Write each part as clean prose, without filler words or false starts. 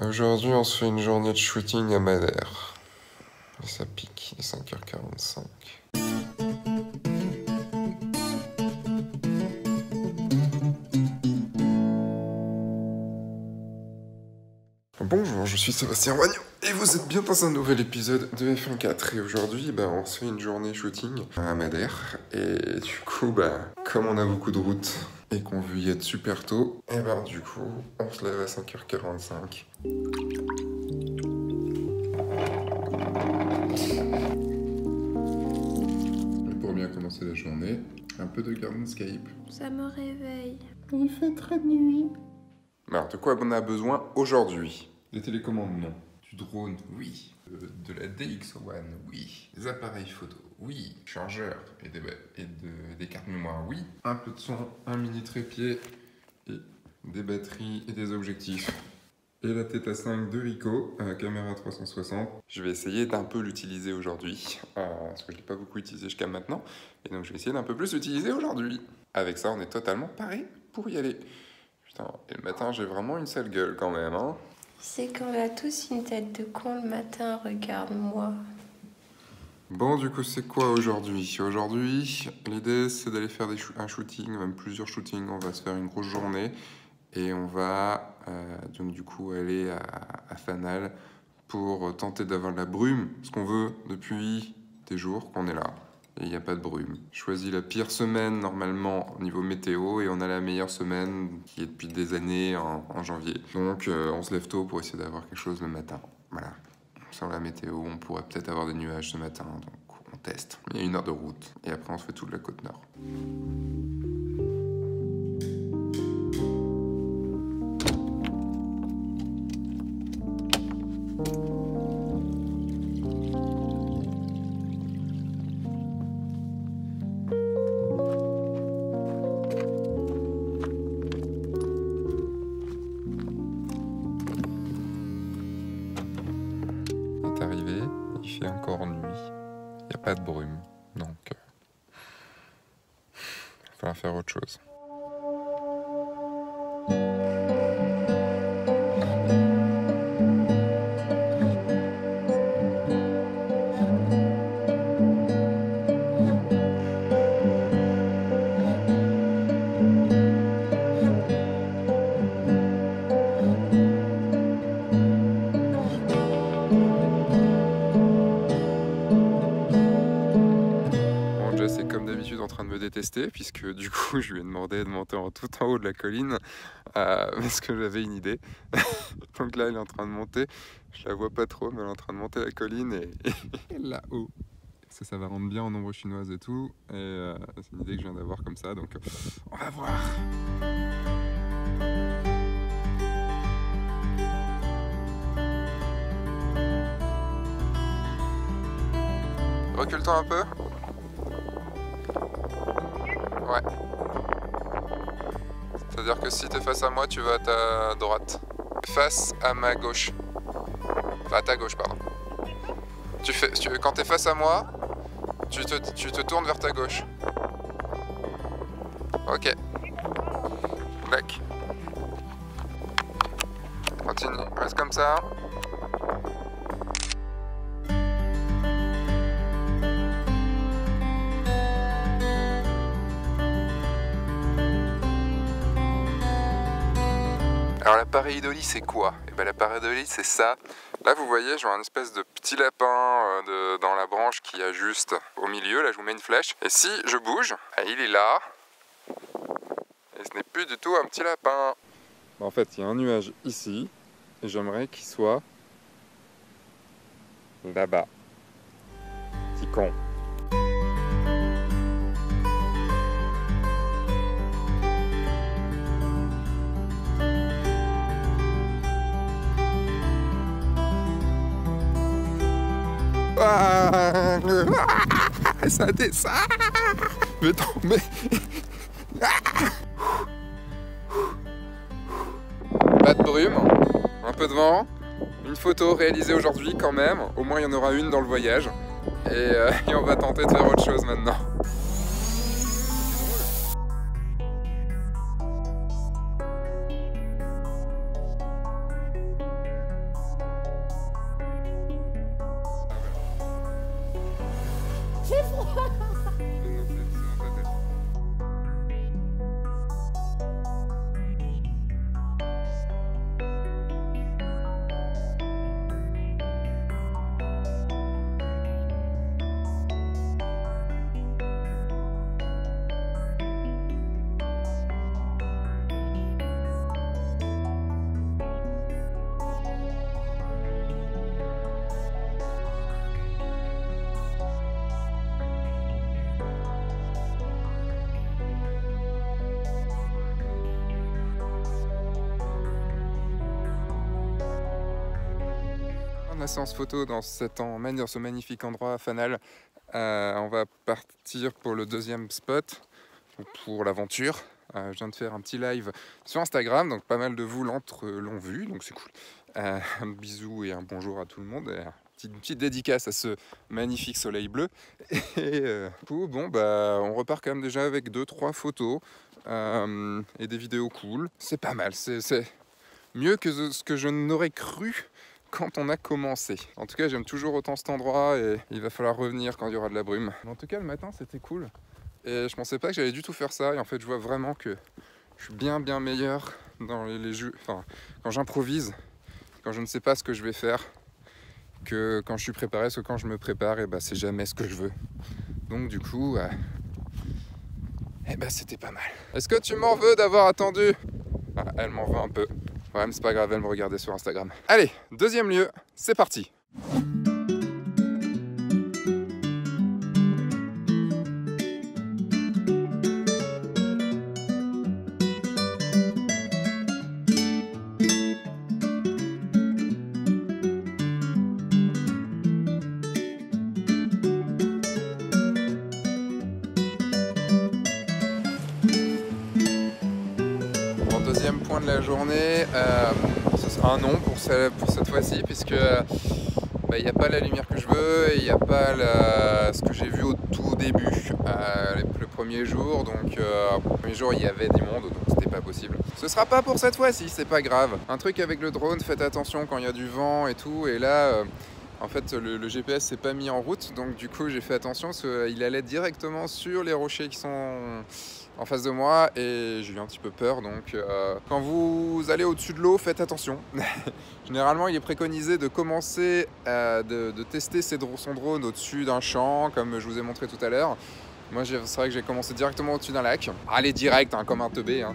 Aujourd'hui, on se fait une journée de shooting à Madère. Et ça pique, il est 5h45. Bonjour, je suis Sébastien Wagnon et vous êtes bien dans un nouvel épisode de F1.4. Et aujourd'hui, on se fait une journée shooting à Madère. Et du coup, comme on a beaucoup de routes et qu'on veut y être super tôt, du coup, on se lève à 5h45. Pour bien commencer la journée, un peu de Gardenscape. Ça me réveille. Il fait très nuit. Alors, de quoi on a besoin aujourd'hui? Des télécommandes, non. Du drone, oui. De la DX1, oui. Des appareils photo, oui. Chargeurs et des cartes mémoire, oui. Un peu de son, un mini trépied et des batteries et des objectifs. Et la Theta5 de Ricoh, caméra 360. Je vais essayer d'un peu l'utiliser aujourd'hui, parce que je ne l'ai pas beaucoup utilisé jusqu'à maintenant. Et donc je vais essayer d'un peu plus l'utiliser aujourd'hui. Avec ça, on est totalement paré pour y aller. Putain, et le matin, j'ai vraiment une sale gueule quand même, hein. C'est qu'on a tous une tête de con le matin, regarde-moi. Bon, du coup, c'est quoi aujourd'hui? Aujourd'hui, l'idée, c'est d'aller faire un shooting, même plusieurs shootings. On va se faire une grosse journée. Et on va, donc du coup, aller à Fanal pour tenter d'avoir de la brume. Ce qu'on veut depuis des jours qu'on est là. Et il n'y a pas de brume. Je choisis la pire semaine normalement au niveau météo et on a la meilleure semaine qui est depuis des années en janvier. Donc on se lève tôt pour essayer d'avoir quelque chose le matin. Voilà. Sans la météo, on pourrait peut-être avoir des nuages ce matin, donc on teste. Il y a 1 heure de route et après on se fait toute la côte nord. Arrivé, il fait encore nuit, il n'y a pas de brume, donc il va falloir faire autre chose. En train de me détester puisque du coup je lui ai demandé de monter tout en haut de la colline parce que j'avais une idée. Donc là il est en train de monter, je la vois pas trop mais elle est en train de monter la colline et là-haut. Ça va rendre bien en ombre chinoise et tout et c'est une idée que je viens d'avoir comme ça donc on va voir. Recule-toi un peu. Ouais. C'est-à-dire que si t'es face à moi, tu vas à ta droite. Face à ma gauche. Enfin, à ta gauche, pardon. Quand t'es face à moi, tu te tournes vers ta gauche. Ok. Black. Continue. Reste comme ça. Alors la pareidolie c'est quoi? La pareidolie c'est ça. Là vous voyez j'ai un espèce de petit lapin dans la branche qui a juste au milieu. Là je vous mets une flèche. Et si je bouge, il est là. Et ce n'est plus du tout un petit lapin. En fait il y a un nuage ici. Et j'aimerais qu'il soit là-bas. Petit con. Ça descend. Je vais tomber. Pas de brume, un peu de vent, une photo réalisée aujourd'hui quand même. Au moins il y en aura une dans le voyage. Et on va tenter de faire autre chose maintenant. J'ai froid. La séance photo dans ce magnifique endroit à Fanal. On va partir pour le deuxième spot, pour l'aventure. Je viens de faire un petit live sur Instagram, donc pas mal de vous l'ont vu, donc c'est cool. Un bisou et un bonjour à tout le monde. Et une petite dédicace à ce magnifique soleil bleu. Et bon, on repart quand même déjà avec 2-3 photos et des vidéos cool. C'est pas mal, c'est mieux que ce que je n'aurais cru quand on a commencé. En tout cas, j'aime toujours autant cet endroit et il va falloir revenir quand il y aura de la brume. Mais en tout cas, le matin, c'était cool. Et je pensais pas que j'allais du tout faire ça. Et en fait, je vois vraiment que je suis bien meilleur dans les jeux. Enfin, quand j'improvise, quand je ne sais pas ce que je vais faire, que quand je suis préparé, parce que quand je me prépare, et c'est jamais ce que je veux. Donc du coup, c'était pas mal. Est-ce que tu m'en veux d'avoir attendu? Elle m'en veut un peu. Ouais, mais c'est pas grave, elle me regardait sur Instagram. Allez, deuxième lieu, c'est parti. Deuxième point de la journée, ce sera un non pour cette fois-ci, puisque il n'y a pas la lumière que je veux et il n'y a pas ce que j'ai vu au tout début, le premier jour. Donc le premier jour il y avait du monde, donc c'était pas possible. Ce sera pas pour cette fois-ci, c'est pas grave. Un truc avec le drone, faites attention quand il y a du vent et tout, et là en fait le GPS s'est pas mis en route, donc du coup j'ai fait attention parce qu'il allait directement sur les rochers qui sont en face de moi et j'ai eu un petit peu peur. Donc quand vous allez au-dessus de l'eau, faites attention. Généralement il est préconisé de commencer de tester son drone au-dessus d'un champ, comme je vous ai montré tout à l'heure. Moi c'est vrai que j'ai commencé directement au-dessus d'un lac. Allez direct, comme un teubé.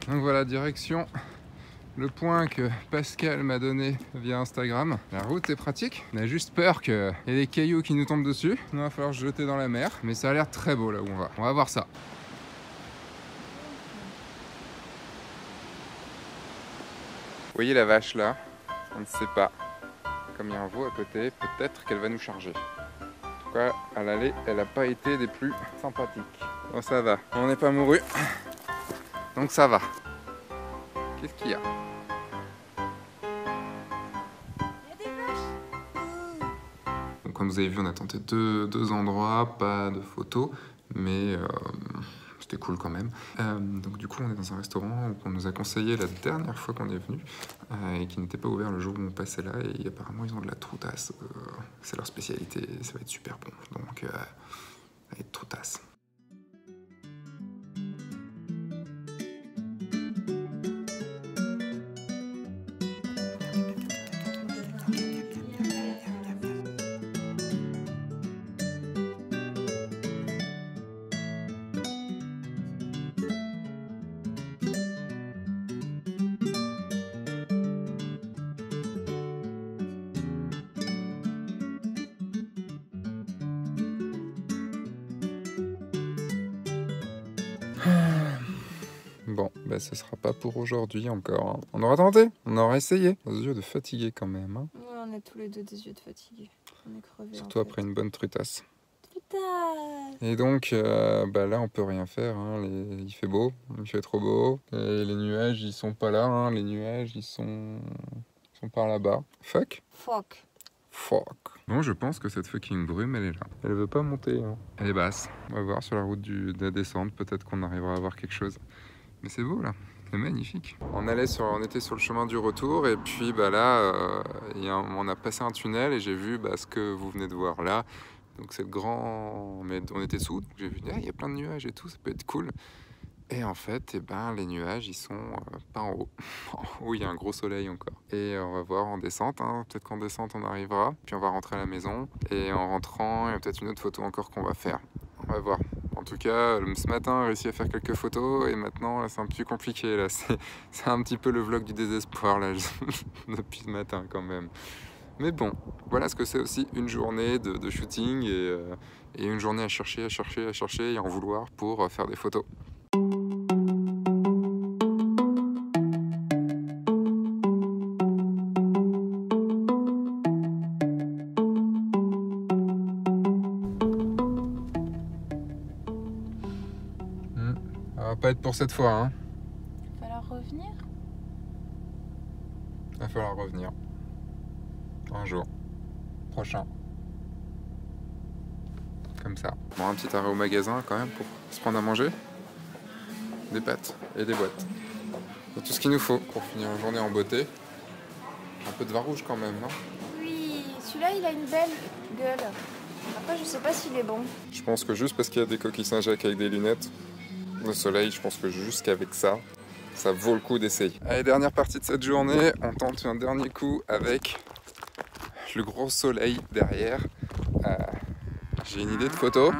Donc voilà, direction le point que Pascal m'a donné via Instagram. La route est pratique, on a juste peur qu'il y ait des cailloux qui nous tombent dessus. Il va falloir se jeter dans la mer, mais ça a l'air très beau là où on va. On va voir ça. Vous voyez la vache là? On ne sait pas. Comme il y a un veau à côté, peut-être qu'elle va nous charger. En tout cas, à l'aller, elle n'a pas été des plus sympathiques. Bon, ça va, on n'est pas mouru. Donc ça va. Qu'est-ce qu'il y a? Donc, comme vous avez vu, on a tenté deux endroits, pas de photos, mais c'était cool quand même. Donc du coup, on est dans un restaurant qu'on nous a conseillé la dernière fois qu'on est venu et qui n'était pas ouvert le jour où on passait là. Et apparemment, ils ont de la troutasse. C'est leur spécialité, ça va être super bon. Donc, allez, troutasse. Bon, bah ce sera pas pour aujourd'hui encore. Hein. On aura tenté, on aura essayé. Aux yeux de fatigué quand même. Hein. Ouais, on a tous les deux des yeux de fatigué. On est crevés. Surtout en fait. après une bonne trutasse. Trutasse. Et donc, bah là on peut rien faire. Hein. Il fait beau, il fait trop beau. Et les nuages ils sont pas là. Hein. Les nuages ils sont par là-bas. Fuck. Fuck. Fuck. Bon, je pense que cette fucking brume, elle est là. Elle veut pas monter. Hein. Elle est basse. On va voir sur la route de la descente. Peut-être qu'on arrivera à voir quelque chose. Mais c'est beau là. C'est magnifique. On était sur le chemin du retour. Et puis bah là, on a passé un tunnel et j'ai vu ce que vous venez de voir là. Donc c'est le grand... Mais on était sous. Donc j'ai vu, il y a plein de nuages et tout. Ça peut être cool. Et en fait, les nuages, ils sont pas en haut. En haut, il y a un gros soleil encore. Et on va voir en descente. Hein. Peut-être qu'en descente, on arrivera. Puis on va rentrer à la maison. Et en rentrant, il y a peut-être une autre photo encore qu'on va faire. On va voir. En tout cas, ce matin, on a réussi à faire quelques photos. Et maintenant, là, c'est un peu plus compliqué. Là. C'est un petit peu le vlog du désespoir là, depuis ce matin quand même. Mais bon, voilà ce que c'est aussi une journée de shooting. Et une journée à chercher et en vouloir pour faire des photos. Ça va pas être pour cette fois, hein. Va falloir revenir. Va falloir revenir. Un jour. Prochain. Comme ça. Bon, un petit arrêt au magasin quand même pour se prendre à manger. Des pâtes et des boîtes. Et tout ce qu'il nous faut pour finir la journée en beauté. Un peu de vin rouge quand même, non? Oui, celui-là il a une belle gueule. Après je sais pas s'il est bon. Je pense que juste parce qu'il y a des coquilles Saint-Jacques avec des lunettes, le soleil, je pense que juste qu'avec ça, ça vaut le coup d'essayer. Allez, dernière partie de cette journée, on tente un dernier coup avec le gros soleil derrière. J'ai une idée de photo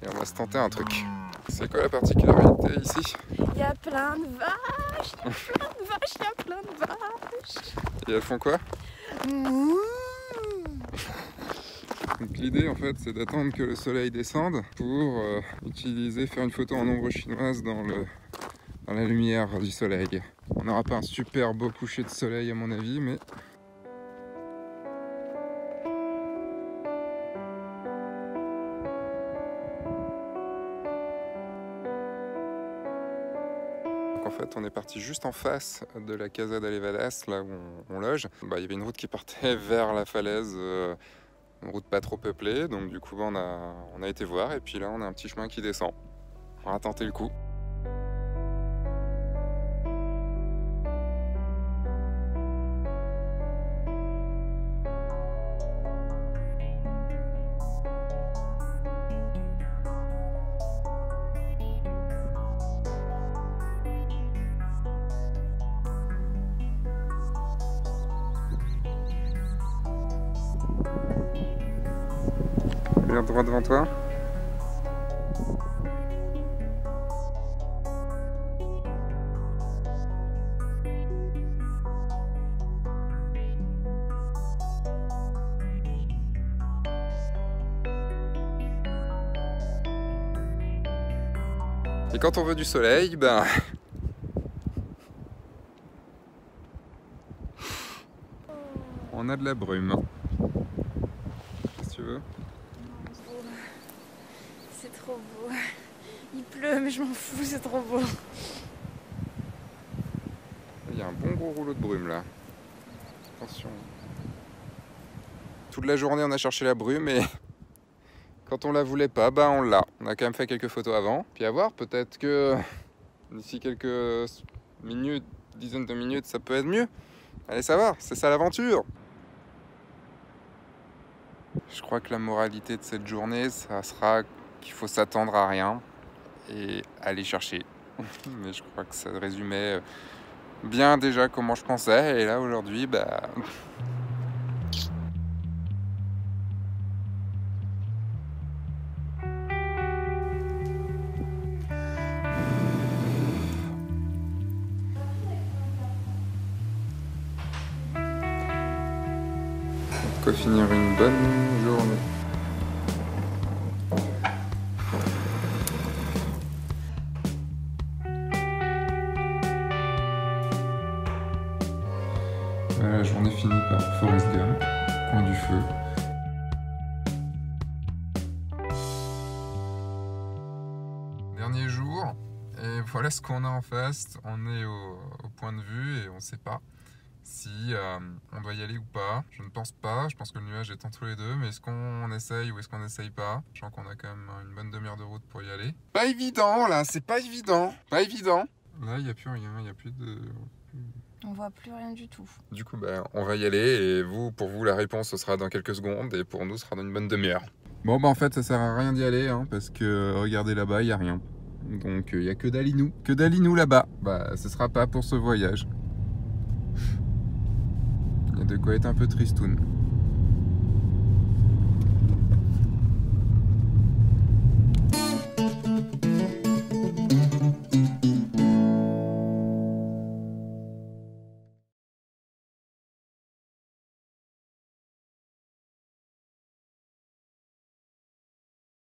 et on va se tenter un truc. C'est quoi la particularité ici? Il y a plein de vaches, il y a plein de vaches. Et elles font quoi? Mmh. Donc l'idée en fait c'est d'attendre que le soleil descende pour faire une photo en ombre chinoise dans la lumière du soleil. On n'aura pas un super beau coucher de soleil à mon avis, mais... En fait, on est parti juste en face de la Casa d'Alevadas, là où on loge. Il y avait une route qui partait vers la falaise, une route pas trop peuplée, donc du coup on a été voir, et puis là on a un petit chemin qui descend. On va tenter le coup. Regarde droit devant toi. Et quand on veut du soleil, on a de la brume. Qu'est-ce que tu veux? C'est trop beau. Il pleut mais je m'en fous, c'est trop beau. Il y a un bon gros rouleau de brume là. Attention. Toute la journée on a cherché la brume et quand on la voulait pas, on l'a. On a quand même fait quelques photos avant. Puis à voir, peut-être que d'ici quelques minutes, dizaines de minutes, ça peut être mieux. Allez savoir, c'est ça l'aventure. Je crois que la moralité de cette journée, ça sera qu'il faut s'attendre à rien et aller chercher. Mais je crois que ça résumait bien déjà comment je pensais. Et là aujourd'hui, on peut finir une bonne journée. La journée finit par Forrest Gump, coin du feu. Dernier jour, et voilà ce qu'on a en face. On est au point de vue et on ne sait pas si on doit y aller ou pas. Je ne pense pas, je pense que le nuage est entre les deux, mais est-ce qu'on essaye ou est-ce qu'on n'essaye pas? Je sens qu'on a quand même une bonne demi-heure de route pour y aller. Pas évident là, c'est pas évident, pas évident. Là, il n'y a plus rien, il n'y a plus de... On voit plus rien du tout. Du coup, on va y aller et pour vous, la réponse, ce sera dans quelques secondes et pour nous, ce sera dans une bonne demi-heure. Bon, en fait, ça sert à rien d'y aller parce que regardez là-bas, il n'y a rien. Donc, il n'y a que Dalinou là-bas. Ce sera pas pour ce voyage. Il y a de quoi être un peu tristoun.